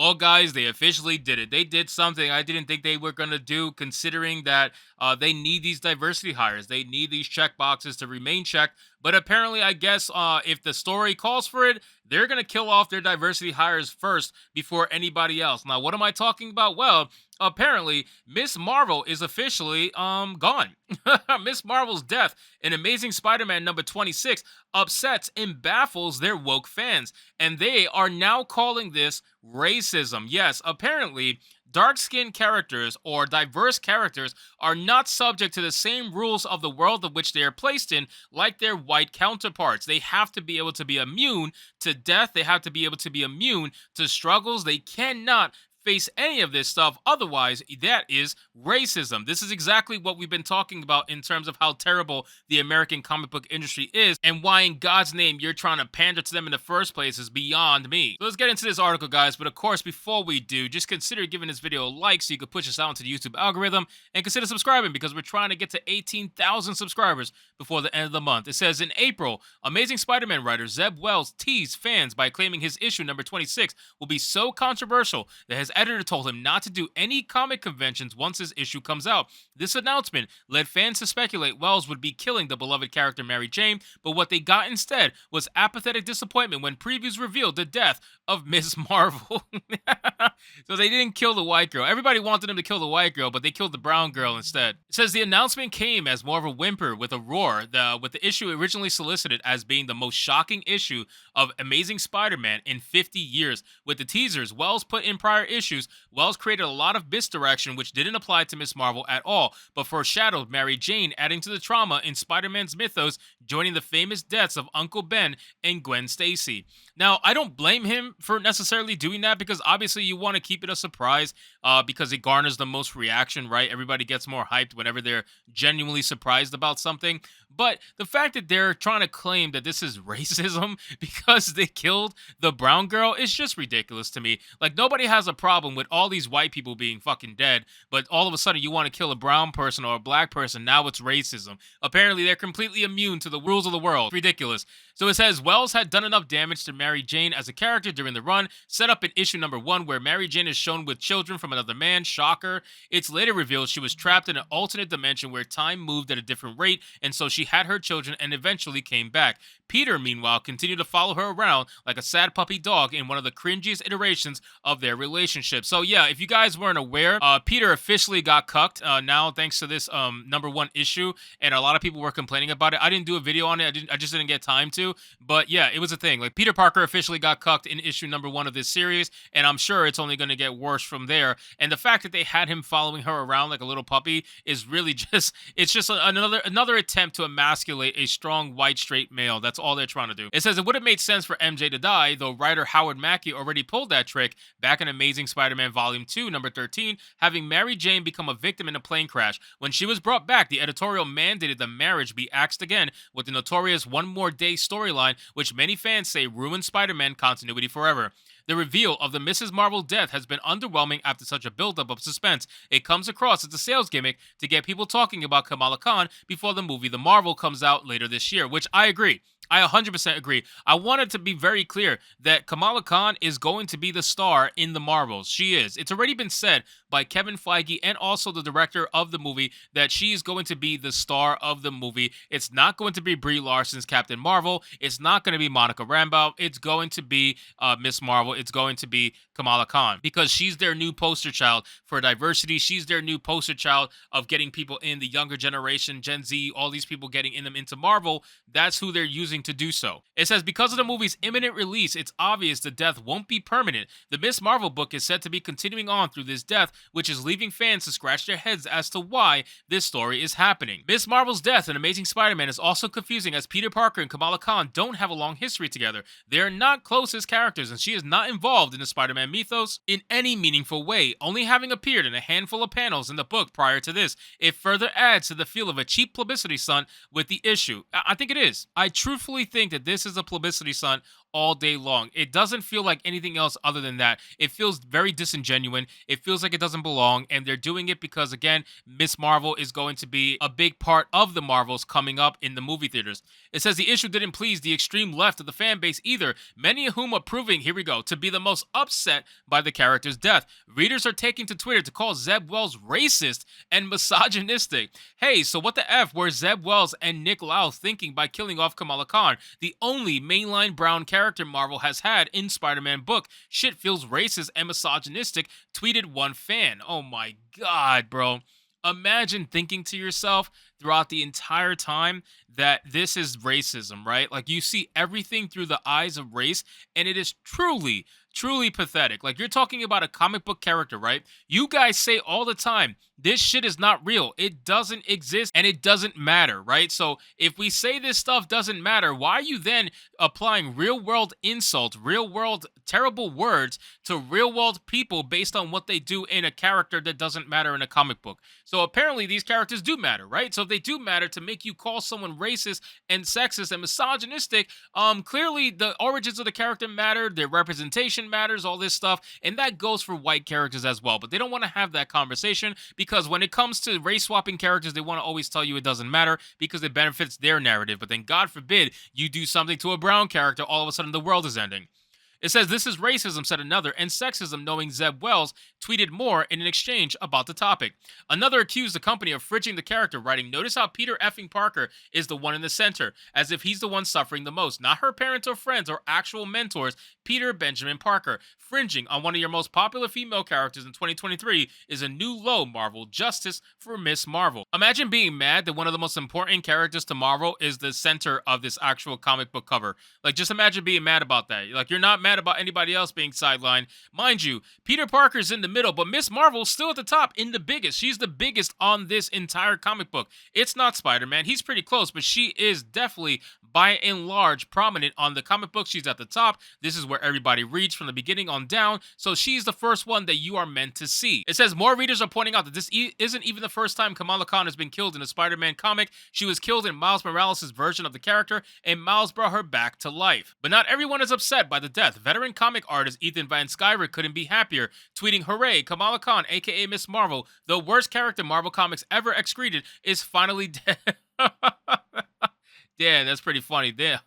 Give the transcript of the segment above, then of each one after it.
Well, guys, they officially did it. They did something I didn't think they were going to do, considering that they need these diversity hires. They need these check boxes to remain checked. But apparently, I guess if the story calls for it, they're going to kill off their diversity hires first before anybody else. Now, what am I talking about? Well, apparently, Miss Marvel is officially gone. Miss Marvel's death in Amazing Spider-Man number 26 upsets and baffles their woke fans, and they are now calling this racism. Yes, apparently, dark skinned characters or diverse characters are not subject to the same rules of the world of which they are placed in, like their white counterparts. They have to be able to be immune to death, they have to be able to be immune to struggles. They cannot face any of this stuff. Otherwise, that is racism. This is exactly what we've been talking about in terms of how terrible the American comic book industry is, and why in God's name you're trying to pander to them in the first place is beyond me. So let's get into this article, guys. But of course, before we do, just consider giving this video a like so you can push us out into the YouTube algorithm, and consider subscribing because we're trying to get to 18,000 subscribers before the end of the month. It says in April, Amazing Spider-Man writer Zeb Wells teased fans by claiming his issue number 26 will be so controversial that his editor told him not to do any comic conventions once his issue comes out. This announcement led fans to speculate Wells would be killing the beloved character Mary Jane, but what they got instead was apathetic disappointment when previews revealed the death of Miss Marvel. So they didn't kill the white girl. Everybody wanted them to kill the white girl, but they killed the brown girl instead. It says the announcement came as more of a whimper with a roar, with the issue originally solicited as being the most shocking issue of Amazing Spider-Man in 50 years. With the teasers Wells put in prior issues, Wells created a lot of misdirection which didn't apply to Miss Marvel at all, but foreshadowed Mary Jane, adding to the trauma in Spider-Man's mythos, joining the famous deaths of Uncle Ben and Gwen Stacy. Now, I don't blame him for necessarily doing that, because obviously you want to keep it a surprise, because it garners the most reaction, right? Everybody gets more hyped whenever they're genuinely surprised about something. But the fact that they're trying to claim that this is racism because they killed the brown girl is just ridiculous to me. Like, nobody has a problem with all these white people being fucking dead, but all of a sudden you want to kill a brown person or a black person. Now it's racism. Apparently they're completely immune to the rules of the world. Ridiculous. So it says Wells had done enough damage to Mary Jane as a character during the run, set up in issue number 1 where Mary Jane is shown with children from another man. Shocker. It's later revealed she was trapped in an alternate dimension where time moved at a different rate, and so she had her children and eventually came back. Peter, meanwhile, continued to follow her around like a sad puppy dog in one of the cringiest iterations of their relationship. So yeah, if you guys weren't aware, Peter officially got cucked now thanks to this number 1 issue, and a lot of people were complaining about it. I didn't do a video on it. I just didn't get time to. But yeah, it was a thing. Like, Peter Parker officially got cucked in issue number 1 of this series, and I'm sure it's only going to get worse from there. And the fact that they had him following her around like a little puppy is really just, it's just another attempt to emasculate a strong white straight male. That's all they're trying to do. It says it would have made sense for MJ to die, though writer Howard Mackey already pulled that trick back in Amazing Spider-Man Volume 2, number 13, having Mary Jane become a victim in a plane crash. When she was brought back, the editorial mandated the marriage be axed again with the notorious One More Day storyline, which many fans say ruined Spider-Man continuity forever. The reveal of the Mrs. Marvel death has been underwhelming after such a buildup of suspense. It comes across as a sales gimmick to get people talking about Kamala Khan before the movie The Marvel comes out later this year, which I agree. I 100% agree. I wanted to be very clear that Kamala Khan is going to be the star in the Marvels. She is. It's already been said by Kevin Feige and also the director of the movie that she is going to be the star of the movie. It's not going to be Brie Larson's Captain Marvel. It's not going to be Monica Rambeau. It's going to be Miss Marvel. It's going to be Kamala Khan, because she's their new poster child for diversity. She's their new poster child of getting people in the younger generation, Gen Z, all these people getting in them into Marvel. That's who they're using to do so. It says because of the movie's imminent release, it's obvious the death won't be permanent. The Miss Marvel book is said to be continuing on through this death, which is leaving fans to scratch their heads as to why this story is happening. Miss Marvel's death in Amazing Spider-Man is also confusing, as Peter Parker and Kamala Khan don't have a long history together. They are not close as characters, and she is not involved in the Spider-Man mythos in any meaningful way, only having appeared in a handful of panels in the book prior to this. It further adds to the feel of a cheap publicity stunt with the issue. I think it is. I truthfully think that this is a publicity stunt all day long. It doesn't feel like anything else other than that. It feels very disingenuous. It feels like it doesn't belong, and they're doing it because, again, Miss Marvel is going to be a big part of the Marvels coming up in the movie theaters. It says the issue didn't please the extreme left of the fan base either, many of whom are proving, here we go, to be the most upset by the character's death. Readers are taking to Twitter to call Zeb Wells racist and misogynistic. Hey, so what the F were Zeb Wells and Nick Lau thinking by killing off Kamala Khan, the only mainline brown character Marvel has had in Spider-Man book? Shit feels racist and misogynistic, tweeted one fan. Oh my god, bro. Imagine thinking to yourself throughout the entire time that this is racism, right? Like you see everything through the eyes of race, and it is truly, truly pathetic. Like you're talking about a comic book character, right? You guys say all the time, this shit is not real. It doesn't exist and it doesn't matter, right? So if we say this stuff doesn't matter, why are you then applying real world insults, real world terrible words to real world people based on what they do in a character that doesn't matter in a comic book? So apparently these characters do matter, right? So if they do matter, to make you call someone racist and sexist and misogynistic, clearly the origins of the character matter, their representation matters, all this stuff, and that goes for white characters as well. But they don't want to have that conversation because when it comes to race swapping characters, they want to always tell you it doesn't matter because it benefits their narrative. But then God forbid you do something to a brown character, all of a sudden the world is ending. It says, this is racism, said another, and sexism, knowing Zeb Wells tweeted more in an exchange about the topic. Another accused the company of fridging the character, writing, notice how Peter effing Parker is the one in the center, as if he's the one suffering the most, not her parents or friends or actual mentors. Peter Benjamin Parker. Fringing on one of your most popular female characters in 2023 is a new low, Marvel. Justice for Miss Marvel. Imagine being mad that one of the most important characters to Marvel is the center of this actual comic book cover. Like, just imagine being mad about that. Like, you're not mad about anybody else being sidelined. Mind you, Peter Parker's in the middle, but Miss Marvel's still at the top in the biggest. She's the biggest on this entire comic book. It's not Spider-Man. He's pretty close, but she is definitely, by and large, prominent on the comic book. She's at the top. This is where everybody reads from the beginning on down, so she's the first one that you are meant to see. It says more readers are pointing out that this isn't even the first time Kamala Khan has been killed in a Spider-Man comic. She was killed in Miles Morales' version of the character, and Miles brought her back to life. But not everyone is upset by the death. Veteran comic artist Ethan Van Sciver couldn't be happier, tweeting, hooray, Kamala Khan, aka Miss Marvel, the worst character Marvel Comics ever excreted, is finally dead. Damn, that's pretty funny. Damn.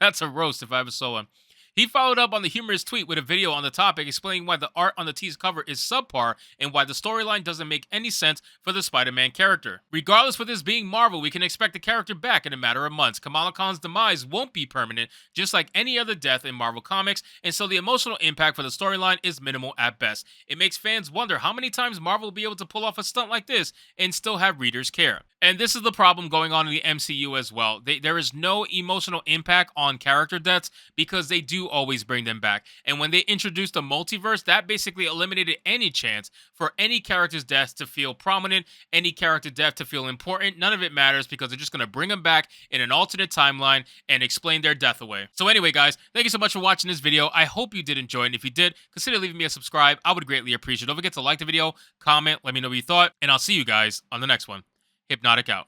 That's a roast if I ever saw one. He followed up on the humorous tweet with a video on the topic explaining why the art on the tease cover is subpar and why the storyline doesn't make any sense for the Spider-Man character. Regardless for this being Marvel, we can expect the character back in a matter of months. Kamala Khan's demise won't be permanent, just like any other death in Marvel Comics, and so the emotional impact for the storyline is minimal at best. It makes fans wonder how many times Marvel will be able to pull off a stunt like this and still have readers care. And this is the problem going on in the MCU as well. There is no emotional impact on character deaths because they do always bring them back. And when they introduced the multiverse, that basically eliminated any chance for any character's death to feel prominent, any character death to feel important. None of it matters because they're just going to bring them back in an alternate timeline and explain their death away. So anyway, guys, thank you so much for watching this video. I hope you did enjoy it. And if you did, consider leaving me a subscribe. I would greatly appreciate it. Don't forget to like the video, comment, let me know what you thought, and I'll see you guys on the next one. Hypnotic out.